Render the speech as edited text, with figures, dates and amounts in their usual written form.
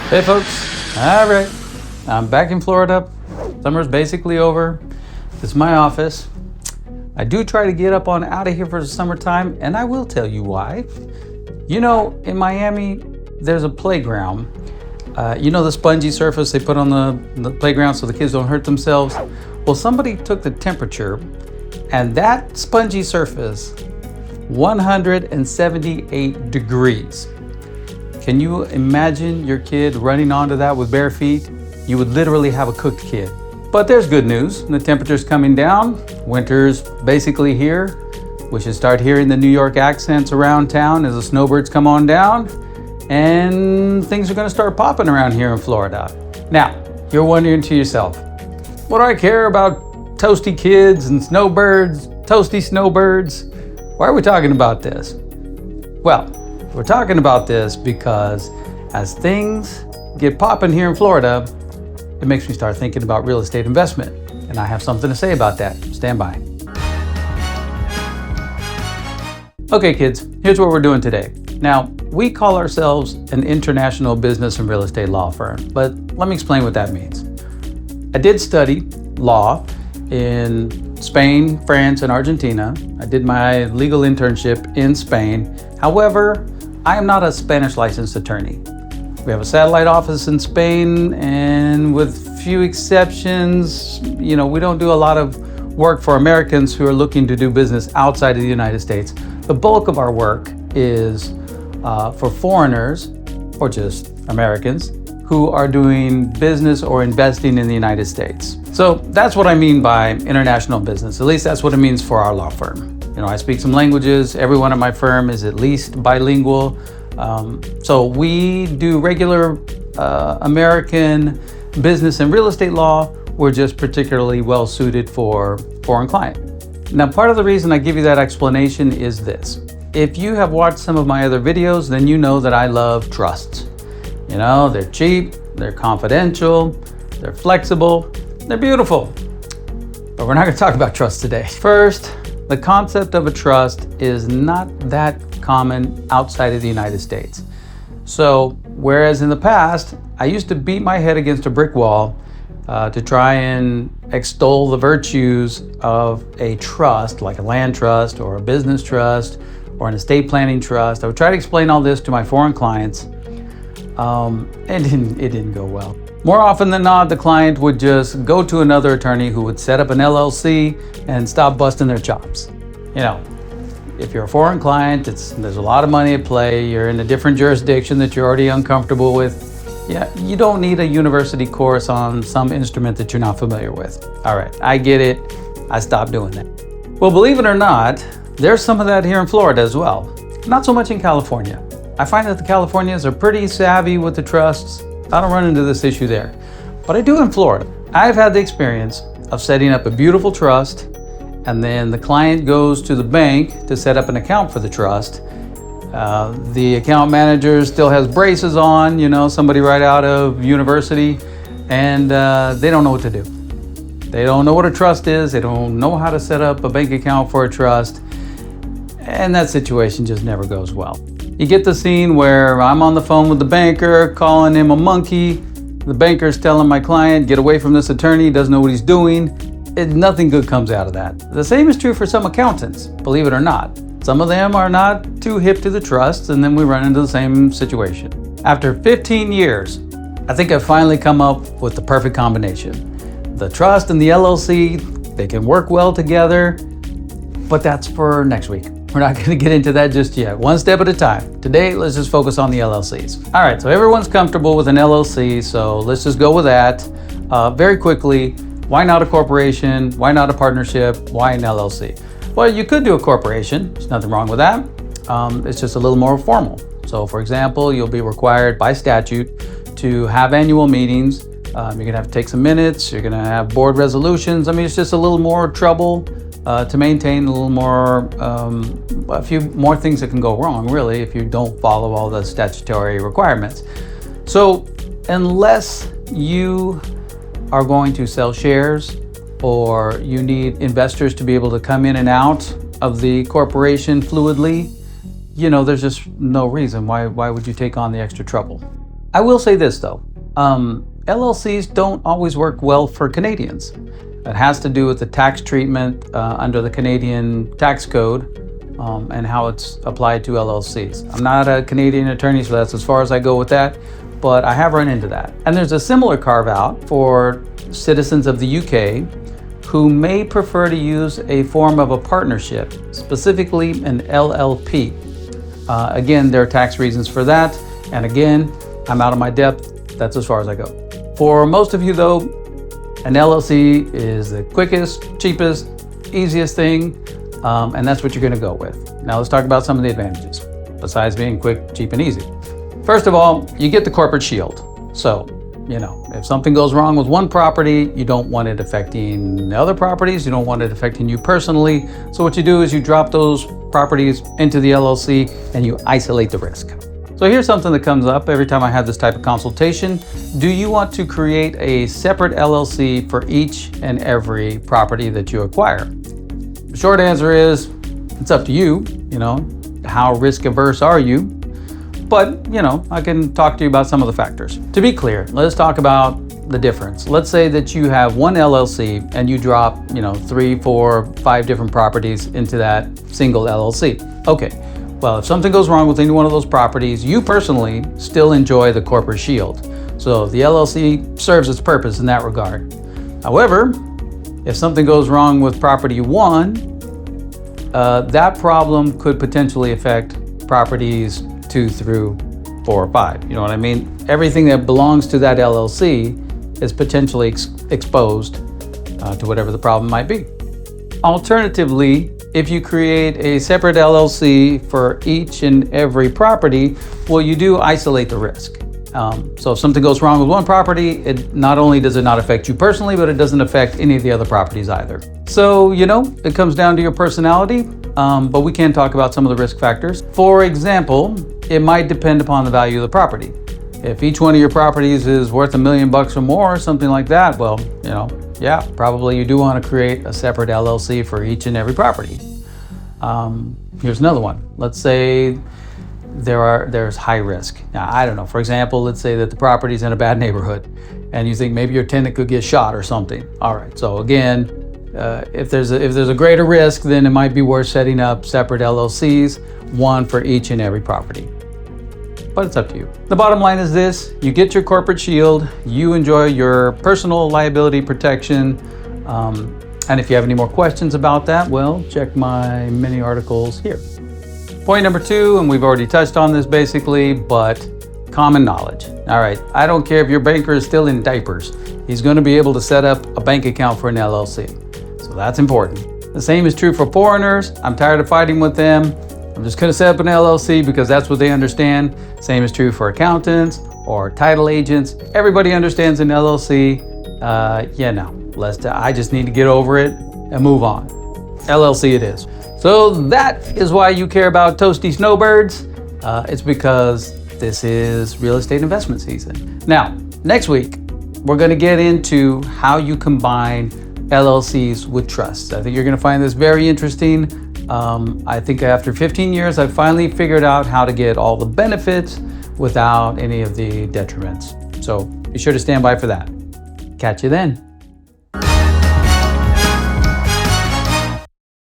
Hey folks, all right, I'm back in Florida. Summer's basically over. This is my office. I do try to get up on out of here for the summertime, and I will tell you why. You know, in Miami, there's a playground. You know the spongy surface they put on the playground so the kids don't hurt themselves? Well, somebody took the temperature, and that spongy surface, 178 degrees. Can you imagine your kid running onto that with bare feet? You would literally have a cooked kid. But there's good news. The temperature's coming down. Winter's basically here. We should start hearing the New York accents around town as the snowbirds come on down. And things are gonna start popping around here in Florida. Now, you're wondering to yourself, what do I care about toasty kids and snowbirds, toasty snowbirds? Why are we talking about this? Well, we're talking about this because as things get popping here in Florida, it makes me start thinking about real estate investment. And I have something to say about that. Stand by. Okay, kids, here's what we're doing today. Now, we call ourselves an international business and real estate law firm, but let me explain what that means. I did study law in Spain, France, and Argentina. I did my legal internship in Spain. However, I am not a Spanish licensed attorney. We have a satellite office in Spain, and with few exceptions, we don't do a lot of work for Americans who are looking to do business outside of the United States. The bulk of our work is for foreigners, or just Americans, who are doing business or investing in the United States. So that's what I mean by international business. At least that's what it means for our law firm. I speak some languages. Everyone at my firm is at least bilingual. So we do regular American business and real estate law. We're just particularly well suited for foreign client. Now, part of the reason I give you that explanation is this. If you have watched some of my other videos, then you know that I love trusts. They're cheap, they're confidential, they're flexible, they're beautiful. But we're not going to talk about trusts today. First, the concept of a trust is not that common outside of the United States. So, whereas in the past, I used to beat my head against a brick wall to try and extol the virtues of a trust, like a land trust or a business trust or an estate planning trust. I would try to explain all this to my foreign clients. It didn't go well. More often than not, the client would just go to another attorney who would set up an LLC and stop busting their chops. If you're a foreign client, there's a lot of money at play. You're in a different jurisdiction that you're already uncomfortable with. Yeah, you don't need a university course on some instrument that you're not familiar with. All right, I get it. I stopped doing that. Well, believe it or not, there's some of that here in Florida as well. Not so much in California. I find that the Californians are pretty savvy with the trusts. I don't run into this issue there, but I do in Florida. I've had the experience of setting up a beautiful trust, and then the client goes to the bank to set up an account for the trust. The account manager still has braces on, somebody right out of university, and they don't know what to do. They don't know what a trust is. They don't know how to set up a bank account for a trust, and that situation just never goes well. You get the scene where I'm on the phone with the banker, calling him a monkey. The banker's telling my client, get away from this attorney, he doesn't know what he's doing. Nothing good comes out of that. The same is true for some accountants, believe it or not. Some of them are not too hip to the trusts, and then we run into the same situation. After 15 years, I think I've finally come up with the perfect combination. The trust and the LLC, they can work well together, but that's for next week. We're not going to get into that just yet. One step at a time. Today, let's just focus on the LLCs. All right, so everyone's comfortable with an LLC, so let's just go with that. Very quickly, why not a corporation? Why not a partnership? Why an LLC? Well, you could do a corporation. There's nothing wrong with that. It's just a little more formal. So, for example, you'll be required by statute to have annual meetings. You're going to have to take some minutes. You're going to have board resolutions. It's just a little more trouble to maintain, a little more, a few more things that can go wrong, really, if you don't follow all the statutory requirements. So unless you are going to sell shares or you need investors to be able to come in and out of the corporation fluidly, there's just no reason. Why would you take on the extra trouble? I will say this though, LLCs don't always work well for Canadians. It has to do with the tax treatment under the Canadian tax code and how it's applied to LLCs. I'm not a Canadian attorney, so that's as far as I go with that, but I have run into that. And there's a similar carve out for citizens of the UK who may prefer to use a form of a partnership, specifically an LLP. Again, there are tax reasons for that. And again, I'm out of my depth. That's as far as I go. For most of you though, an LLC is the quickest, cheapest, easiest thing, and that's what you're gonna go with. Now let's talk about some of the advantages, besides being quick, cheap, and easy. First of all, you get the corporate shield. So, if something goes wrong with one property, you don't want it affecting other properties, you don't want it affecting you personally. So what you do is you drop those properties into the LLC and you isolate the risk. So here's something that comes up every time I have this type of consultation. Do you want to create a separate LLC for each and every property that you acquire? The short answer is, it's up to you. How risk averse are you? But, I can talk to you about some of the factors. To be clear, let's talk about the difference. Let's say that you have one LLC and you drop, 3, 4, 5 different properties into that single LLC. Okay. Well, if something goes wrong with any one of those properties, you personally still enjoy the corporate shield. So the LLC serves its purpose in that regard. However, if something goes wrong with property 1, that problem could potentially affect properties 2 through 4 or 5. You know what I mean? Everything that belongs to that LLC is potentially exposed to whatever the problem might be. Alternatively, if you create a separate LLC for each and every property, well, you do isolate the risk. So if something goes wrong with one property, it not only does it not affect you personally, but it doesn't affect any of the other properties either. So, it comes down to your personality, but we can talk about some of the risk factors. For example, it might depend upon the value of the property. If each one of your properties is worth $1 million or more, something like that, well, yeah, probably you do want to create a separate LLC for each and every property. Here's another one. Let's say there's high risk. Now, I don't know. For example, let's say that the property's in a bad neighborhood and you think maybe your tenant could get shot or something. All right. So again, if there's a greater risk, then it might be worth setting up separate LLCs, one for each and every property. But it's up to you. The bottom line is this: you get your corporate shield, you enjoy your personal liability protection, and if you have any more questions about that, well, check my many articles here. Point number 2, and we've already touched on this basically, but common knowledge. All right, I don't care if your banker is still in diapers, he's going to be able to set up a bank account for an LLC. So that's important. The same is true for foreigners. I'm tired of fighting with them. I'm just going to set up an LLC because that's what they understand. Same is true for accountants or title agents. Everybody understands an LLC. I just need to get over it and move on. LLC it is. So that is why you care about toasty snowbirds. It's because this is real estate investment season. Now, next week, we're going to get into how you combine LLCs with trusts. I think you're going to find this very interesting. I think after 15 years, I've finally figured out how to get all the benefits without any of the detriments. So be sure to stand by for that. Catch you then.